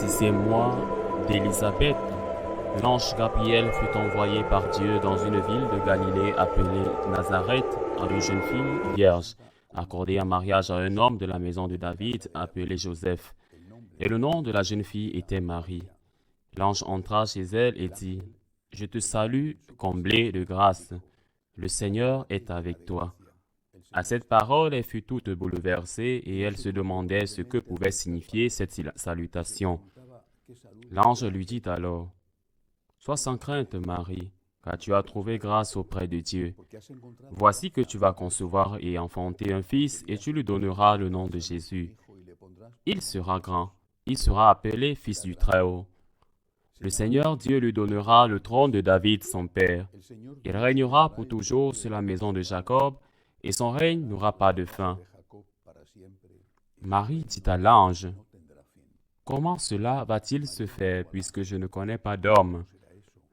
sixième mois d'Élisabeth, l'ange Gabriel fut envoyé par Dieu dans une ville de Galilée appelée Nazareth à une jeune fille vierge, accordée en mariage à un homme de la maison de David appelé Joseph. Et le nom de la jeune fille était Marie. L'ange entra chez elle et dit, « Je te salue, comblée de grâce. Le Seigneur est avec toi. » À cette parole, elle fut toute bouleversée et elle se demandait ce que pouvait signifier cette salutation. L'ange lui dit alors, « Sois sans crainte, Marie, car tu as trouvé grâce auprès de Dieu. Voici que tu vas concevoir et enfanter un fils et tu lui donneras le nom de Jésus. Il sera grand, il sera appelé Fils du Très-Haut. Le Seigneur Dieu lui donnera le trône de David, son père. Il régnera pour toujours sur la maison de Jacob, et son règne n'aura pas de fin. » Marie dit à l'ange, « Comment cela va-t-il se faire puisque je ne connais pas d'homme ?»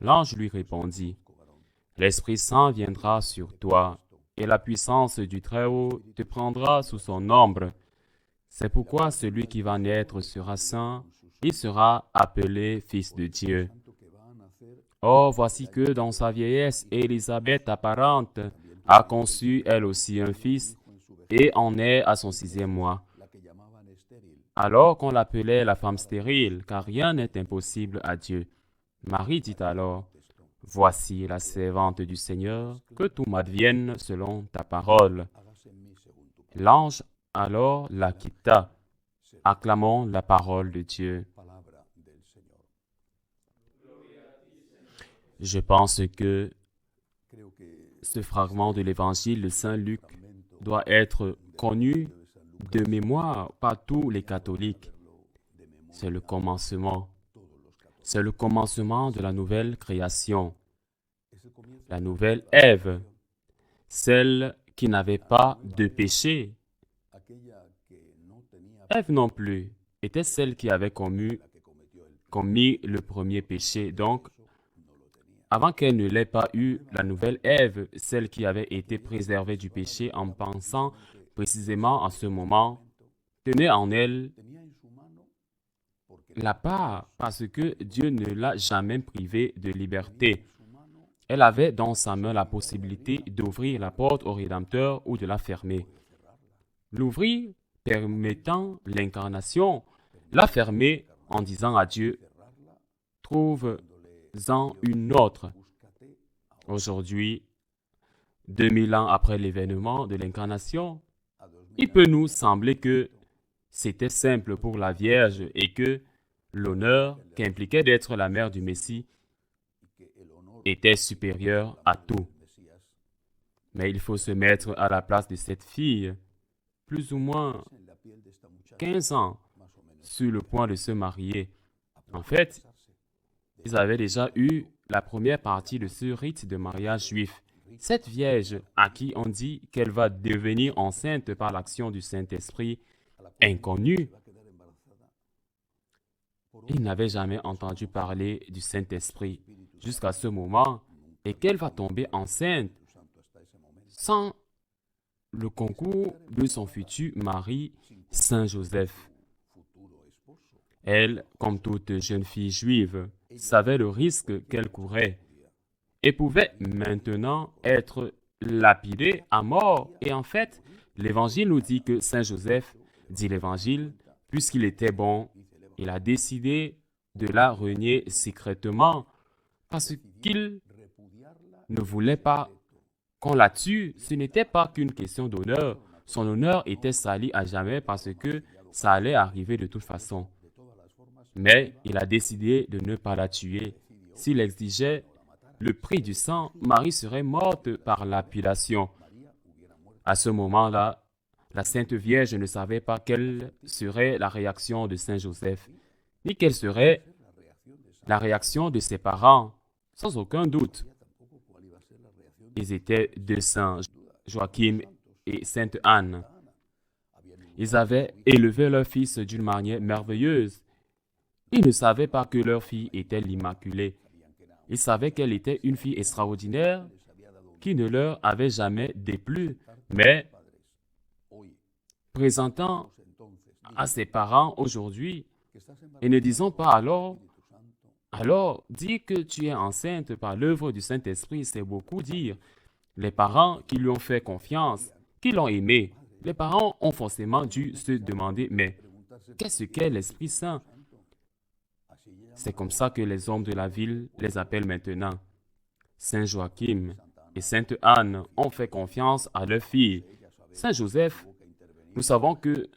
L'ange lui répondit, « L'Esprit Saint viendra sur toi, et la puissance du Très-Haut te prendra sous son ombre. C'est pourquoi celui qui va naître sera saint, il sera appelé Fils de Dieu. Or, voici que dans sa vieillesse, Élisabeth apparente a conçu elle aussi un fils, et en est à son sixième mois. Alors qu'on l'appelait la femme stérile, car rien n'est impossible à Dieu. Marie dit alors, « Voici la servante du Seigneur, que tout m'advienne selon ta parole. » L'ange alors la quitta. Acclamons la parole de Dieu. Je pense que ce fragment de l'évangile de Saint Luc doit être connu de mémoire par tous les catholiques. C'est le commencement. C'est le commencement de la nouvelle création. La nouvelle Ève, celle qui n'avait pas de péché. Ève non plus était celle qui avait commis le premier péché. Donc, avant qu'elle ne l'ait pas eu, la nouvelle Ève, celle qui avait été préservée du péché en pensant précisément en ce moment, tenait en elle la part parce que Dieu ne l'a jamais privée de liberté. Elle avait dans sa main la possibilité d'ouvrir la porte au Rédempteur ou de la fermer. L'ouvrir permettant l'incarnation, la fermer en disant à Dieu, « Trouve-en une autre. » Aujourd'hui, 2000 ans après l'événement de l'incarnation, il peut nous sembler que c'était simple pour la Vierge et que l'honneur qu'impliquait d'être la mère du Messie était supérieur à tout. Mais il faut se mettre à la place de cette fille, plus ou moins 15 ans, sur le point de se marier. En fait, ils avaient déjà eu la première partie de ce rite de mariage juif. Cette vierge à qui on dit qu'elle va devenir enceinte par l'action du Saint-Esprit, inconnue, il n'avait jamais entendu parler du Saint-Esprit jusqu'à ce moment et qu'elle va tomber enceinte sans le concours de son futur mari, Saint Joseph. Elle, comme toute jeune fille juive, savait le risque qu'elle courait et pouvait maintenant être lapidée à mort. Et en fait, l'Évangile nous dit que Saint Joseph, dit l'Évangile, puisqu'il était bon, il a décidé de la renier secrètement parce qu'il ne voulait pas qu'on la tue. Ce n'était pas qu'une question d'honneur. Son honneur était sali à jamais parce que ça allait arriver de toute façon. Mais il a décidé de ne pas la tuer. S'il exigeait le prix du sang, Marie serait morte par lapidation. À ce moment-là, la Sainte Vierge ne savait pas quelle serait la réaction de Saint Joseph, ni quelle serait la réaction de ses parents, sans aucun doute. Ils étaient deux saints, Joachim et Sainte Anne. Ils avaient élevé leur fils d'une manière merveilleuse. Ils ne savaient pas que leur fille était l'Immaculée. Ils savaient qu'elle était une fille extraordinaire qui ne leur avait jamais déplu, mais présentant à ses parents aujourd'hui Et ne disons pas alors, dire que tu es enceinte par l'œuvre du Saint-Esprit, c'est beaucoup dire. Les parents qui lui ont fait confiance, qui l'ont aimé, les parents ont forcément dû se demander, mais qu'est-ce qu'est l'Esprit Saint? C'est comme ça que les hommes de la ville les appellent maintenant. Saint Joachim et Sainte Anne ont fait confiance à leur fille. Saint Joseph, nous savons que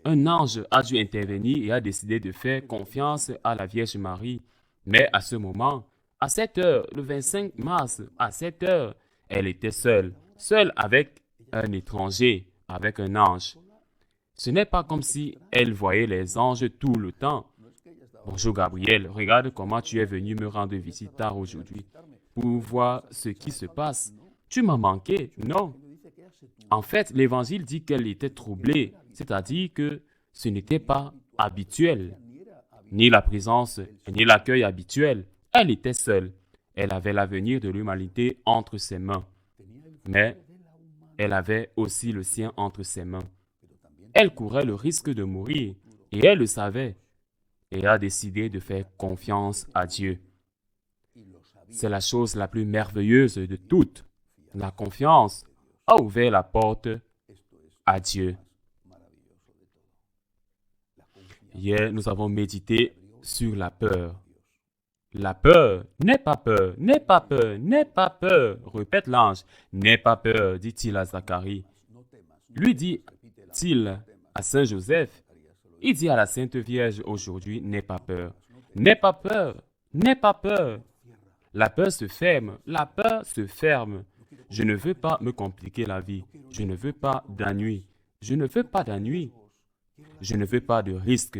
un ange a dû intervenir et a décidé de faire confiance à la Vierge Marie. Mais à ce moment, à 7 heures, le 25 mars, à 7 heures, elle était seule avec un étranger, avec un ange. Ce n'est pas comme si elle voyait les anges tout le temps. Bonjour Gabriel, regarde comment tu es venu me rendre visite tard aujourd'hui pour voir ce qui se passe. Tu m'as manqué, non? En fait, l'Évangile dit qu'elle était troublée, c'est-à-dire que ce n'était pas habituel, ni la présence, ni l'accueil habituel. Elle était seule. Elle avait l'avenir de l'humanité entre ses mains, mais elle avait aussi le sien entre ses mains. Elle courait le risque de mourir, et elle le savait, et a décidé de faire confiance à Dieu. C'est la chose la plus merveilleuse de toutes. La confiance a ouvert la porte à Dieu. Hier, nous avons médité sur la peur. La peur, n'aie pas peur, n'aie pas peur, n'aie pas peur, répète l'ange. N'aie pas peur, dit-il à Zacharie. Lui dit-il à Saint Joseph. Il dit à la Sainte Vierge aujourd'hui, n'aie pas peur. N'aie pas peur, n'aie pas peur. La peur se ferme, la peur se ferme. Je ne veux pas me compliquer la vie. Je ne veux pas d'ennui. Je ne veux pas d'ennui. Je ne veux pas de risque.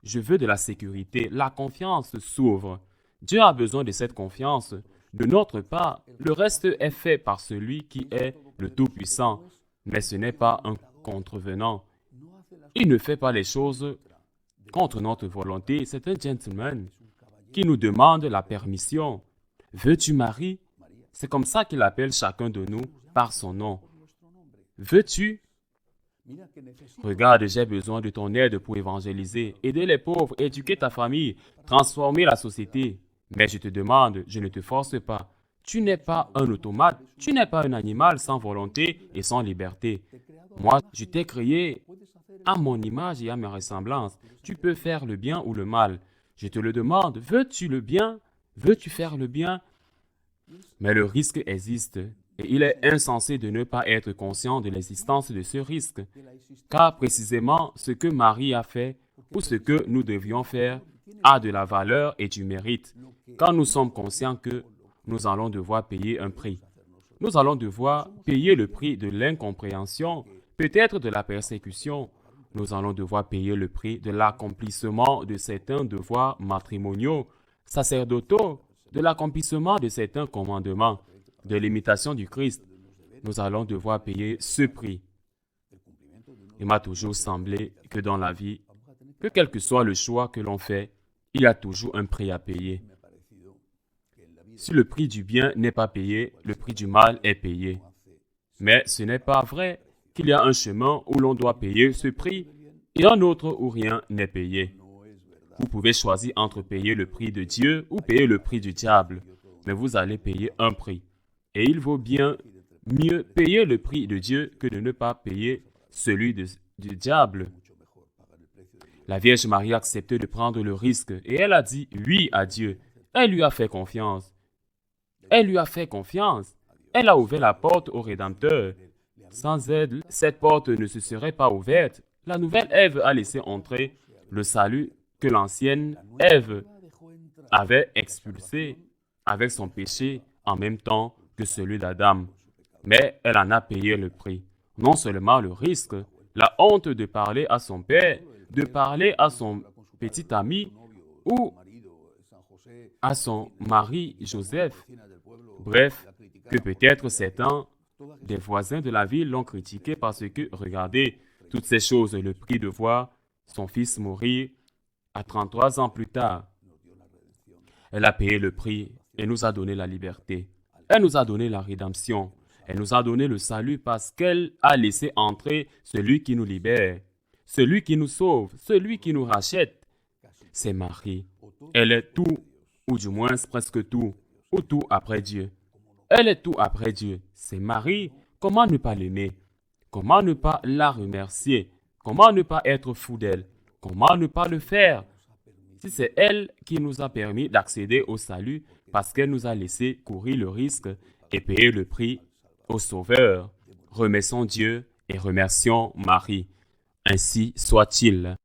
Je veux de la sécurité. La confiance s'ouvre. Dieu a besoin de cette confiance. De notre part, le reste est fait par celui qui est le Tout-Puissant. Mais ce n'est pas un contrevenant. Il ne fait pas les choses contre notre volonté. C'est un gentleman qui nous demande la permission. Veux-tu, Marie? C'est comme ça qu'il appelle chacun de nous par son nom. Veux-tu? Regarde, j'ai besoin de ton aide pour évangéliser, aider les pauvres, éduquer ta famille, transformer la société. Mais je te demande, je ne te force pas. Tu n'es pas un automate, tu n'es pas un animal sans volonté et sans liberté. Moi, je t'ai créé à mon image et à ma ressemblance. Tu peux faire le bien ou le mal. Je te le demande, veux-tu le bien? Veux-tu faire le bien? Mais le risque existe. Et il est insensé de ne pas être conscient de l'existence de ce risque, car précisément ce que Marie a fait ou ce que nous devions faire a de la valeur et du mérite, quand nous sommes conscients que nous allons devoir payer un prix. Nous allons devoir payer le prix de l'incompréhension, peut-être de la persécution. Nous allons devoir payer le prix de l'accomplissement de certains devoirs matrimoniaux, sacerdotaux, de l'accomplissement de certains commandements, de l'imitation du Christ. Nous allons devoir payer ce prix. Il m'a toujours semblé que dans la vie, que quel que soit le choix que l'on fait, il y a toujours un prix à payer. Si le prix du bien n'est pas payé, le prix du mal est payé. Mais ce n'est pas vrai qu'il y a un chemin où l'on doit payer ce prix et un autre où rien n'est payé. Vous pouvez choisir entre payer le prix de Dieu ou payer le prix du diable, mais vous allez payer un prix. Et il vaut bien mieux payer le prix de Dieu que de ne pas payer celui du diable. La Vierge Marie a accepté de prendre le risque et elle a dit oui à Dieu. Elle lui a fait confiance. Elle lui a fait confiance. Elle a ouvert la porte au Rédempteur. Sans elle, cette porte ne se serait pas ouverte. La nouvelle Ève a laissé entrer le salut que l'ancienne Ève avait expulsé avec son péché en même temps que celui d'Adam. Mais elle en a payé le prix. Non seulement le risque, la honte de parler à son père, de parler à son petit ami ou à son mari Joseph. Bref, que peut-être certains des voisins de la ville l'ont critiqué parce que, regardez, toutes ces choses, le prix de voir son fils mourir à 33 ans plus tard. Elle a payé le prix et nous a donné la liberté. Elle nous a donné la rédemption. Elle nous a donné le salut parce qu'elle a laissé entrer celui qui nous libère, celui qui nous sauve, celui qui nous rachète. c'est Marie. Elle est tout, ou du moins presque tout, ou tout après Dieu. Elle est tout après Dieu. C'est Marie. Comment ne pas l'aimer? Comment ne pas la remercier? Comment ne pas être fou d'elle? Comment ne pas le faire? Si c'est elle qui nous a permis d'accéder au salut parce qu'elle nous a laissé courir le risque et payer le prix au Sauveur. Remercions Dieu et remercions Marie. Ainsi soit-il.